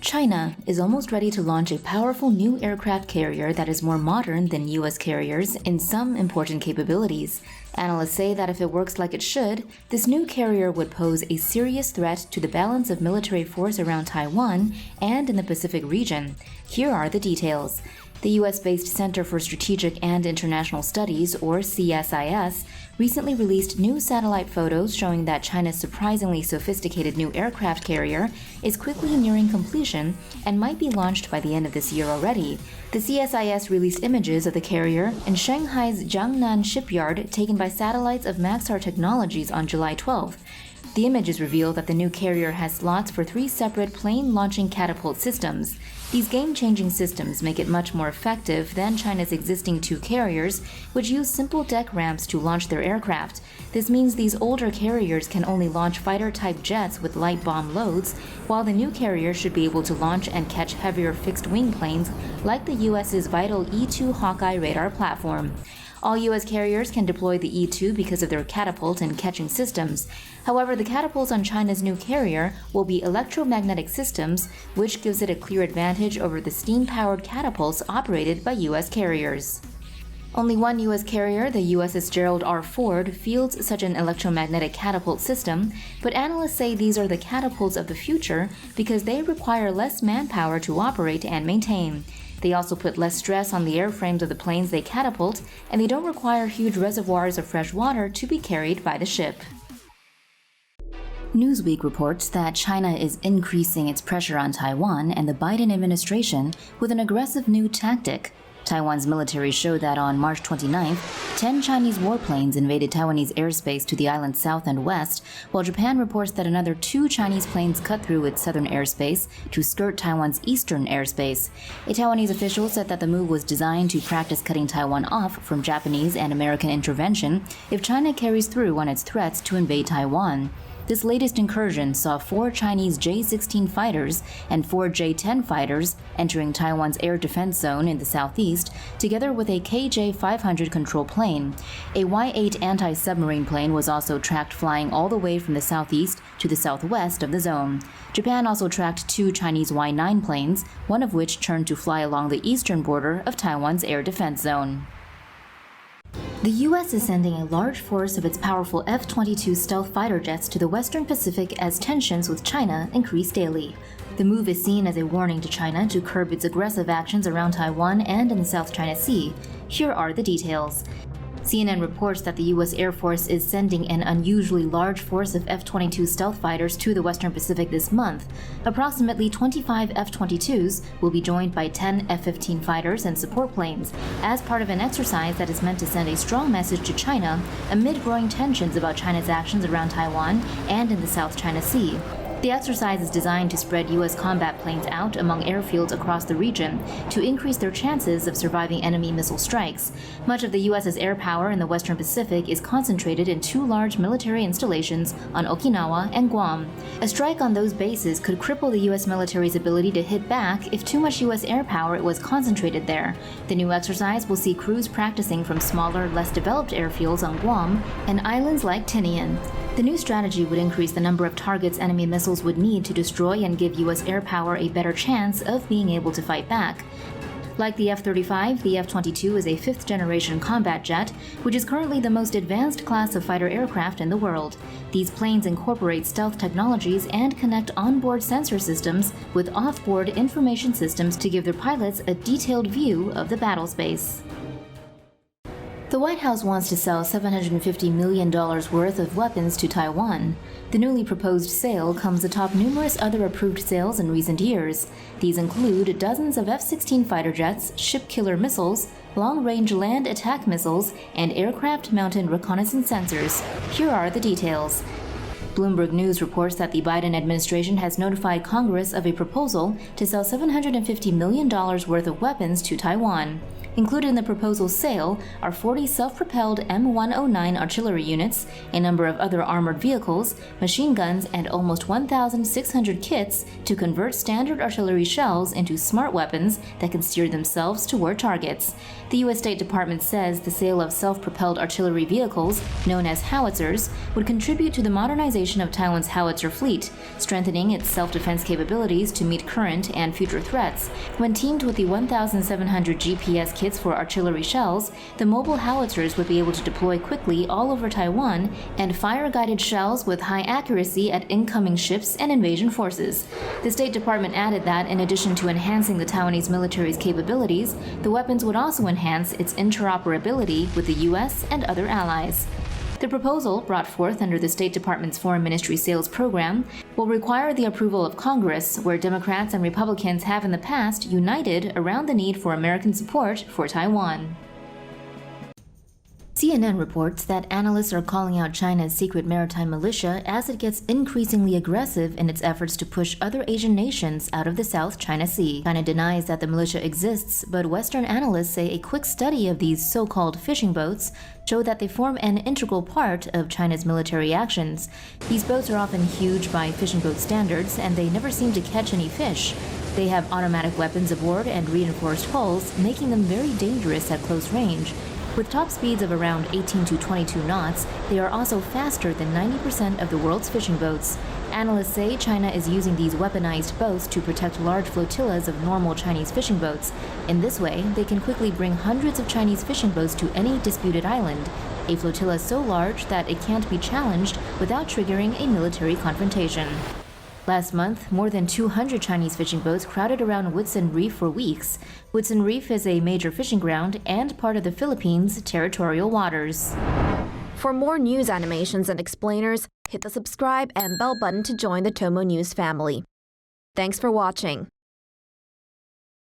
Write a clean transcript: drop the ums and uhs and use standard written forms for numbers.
China is almost ready to launch a powerful new aircraft carrier that is more modern than US carriers in some important capabilities. Analysts say that if it works like it should, this new carrier would pose a serious threat to the balance of military force around Taiwan and in the Pacific region. Here are the details. The US-based Center for Strategic and International Studies, or CSIS, recently released new satellite photos showing that China's surprisingly sophisticated new aircraft carrier is quickly nearing completion and might be launched by the end of this year already. The CSIS released images of the carrier in Shanghai's Jiangnan Shipyard taken by satellites of Maxar Technologies on July 12th. The images reveal that the new carrier has slots for 3 separate plane-launching catapult systems. These game-changing systems make it much more effective than China's existing 2 carriers, which use simple deck ramps to launch their aircraft. This means these older carriers can only launch fighter-type jets with light bomb loads, while the new carrier should be able to launch and catch heavier fixed-wing planes like the US's vital E-2 Hawkeye radar platform. All U.S. carriers can deploy the E-2 because of their catapult and catching systems. However, the catapults on China's new carrier will be electromagnetic systems, which gives it a clear advantage over the steam-powered catapults operated by U.S. carriers. Only one U.S. carrier, the USS Gerald R. Ford, fields such an electromagnetic catapult system, but analysts say these are the catapults of the future because they require less manpower to operate and maintain. They also put less stress on the airframes of the planes they catapult, and they don't require huge reservoirs of fresh water to be carried by the ship. Newsweek reports that China is increasing its pressure on Taiwan and the Biden administration with an aggressive new tactic. Taiwan's military showed that on March 29th, 10 Chinese warplanes invaded Taiwanese airspace to the island's south and west, while Japan reports that another 2 Chinese planes cut through its southern airspace to skirt Taiwan's eastern airspace. A Taiwanese official said that the move was designed to practice cutting Taiwan off from Japanese and American intervention if China carries through on its threats to invade Taiwan. This latest incursion saw 4 Chinese J-16 fighters and 4 J-10 fighters entering Taiwan's air defense zone in the southeast, together with a KJ-500 control plane. A Y-8 anti-submarine plane was also tracked flying all the way from the southeast to the southwest of the zone. Japan also tracked 2 Chinese Y-9 planes, one of which turned to fly along the eastern border of Taiwan's air defense zone. The U.S. is sending a large force of its powerful F-22 stealth fighter jets to the Western Pacific as tensions with China increase daily. The move is seen as a warning to China to curb its aggressive actions around Taiwan and in the South China Sea. Here are the details. CNN reports that the U.S. Air Force is sending an unusually large force of F-22 stealth fighters to the Western Pacific this month. Approximately 25 F-22s will be joined by 10 F-15 fighters and support planes, as part of an exercise that is meant to send a strong message to China amid growing tensions about China's actions around Taiwan and in the South China Sea. The exercise is designed to spread U.S. combat planes out among airfields across the region to increase their chances of surviving enemy missile strikes. Much of the U.S.'s air power in the Western Pacific is concentrated in 2 large military installations on Okinawa and Guam. A strike on those bases could cripple the U.S. military's ability to hit back if too much U.S. air power was concentrated there. The new exercise will see crews practicing from smaller, less developed airfields on Guam and islands like Tinian. The new strategy would increase the number of targets enemy missiles would need to destroy and give U.S. air power a better chance of being able to fight back. Like the F-35, the F-22 is a 5th-generation combat jet, which is currently the most advanced class of fighter aircraft in the world. These planes incorporate stealth technologies and connect onboard sensor systems with off-board information systems to give their pilots a detailed view of the battle space. The White House wants to sell $750 million worth of weapons to Taiwan. The newly proposed sale comes atop numerous other approved sales in recent years. These include dozens of F-16 fighter jets, ship-killer missiles, long-range land attack missiles, and aircraft-mounted reconnaissance sensors. Here are the details. Bloomberg News reports that the Biden administration has notified Congress of a proposal to sell $750 million worth of weapons to Taiwan. Included in the proposal's sale are 40 self-propelled M109 artillery units, a number of other armored vehicles, machine guns, and almost 1,600 kits to convert standard artillery shells into smart weapons that can steer themselves toward targets. The U.S. State Department says the sale of self-propelled artillery vehicles, known as howitzers, would contribute to the modernization of Taiwan's howitzer fleet, strengthening its self-defense capabilities to meet current and future threats. When teamed with the 1,700 GPS kits for artillery shells, the mobile howitzers would be able to deploy quickly all over Taiwan and fire guided shells with high accuracy at incoming ships and invasion forces. The State Department added that, in addition to enhancing the Taiwanese military's capabilities, the weapons would also enhance its interoperability with the U.S. and other allies. The proposal, brought forth under the State Department's Foreign Ministry Sales Program, will require the approval of Congress, where Democrats and Republicans have in the past united around the need for American support for Taiwan. CNN reports that analysts are calling out China's secret maritime militia as it gets increasingly aggressive in its efforts to push other Asian nations out of the South China Sea. China denies that the militia exists, but Western analysts say a quick study of these so-called fishing boats show that they form an integral part of China's military actions. These boats are often huge by fishing boat standards, and they never seem to catch any fish. They have automatic weapons aboard and reinforced hulls, making them very dangerous at close range. With top speeds of around 18 to 22 knots, they are also faster than 90% of the world's fishing boats. Analysts say China is using these weaponized boats to protect large flotillas of normal Chinese fishing boats. In this way, they can quickly bring hundreds of Chinese fishing boats to any disputed island, a flotilla so large that it can't be challenged without triggering a military confrontation. Last month, more than 200 Chinese fishing boats crowded around Whitsun Reef for weeks. Whitsun Reef is a major fishing ground and part of the Philippines' territorial waters. For more news animations and explainers, hit the subscribe and bell button to join the TomoNews family. Thanks for watching.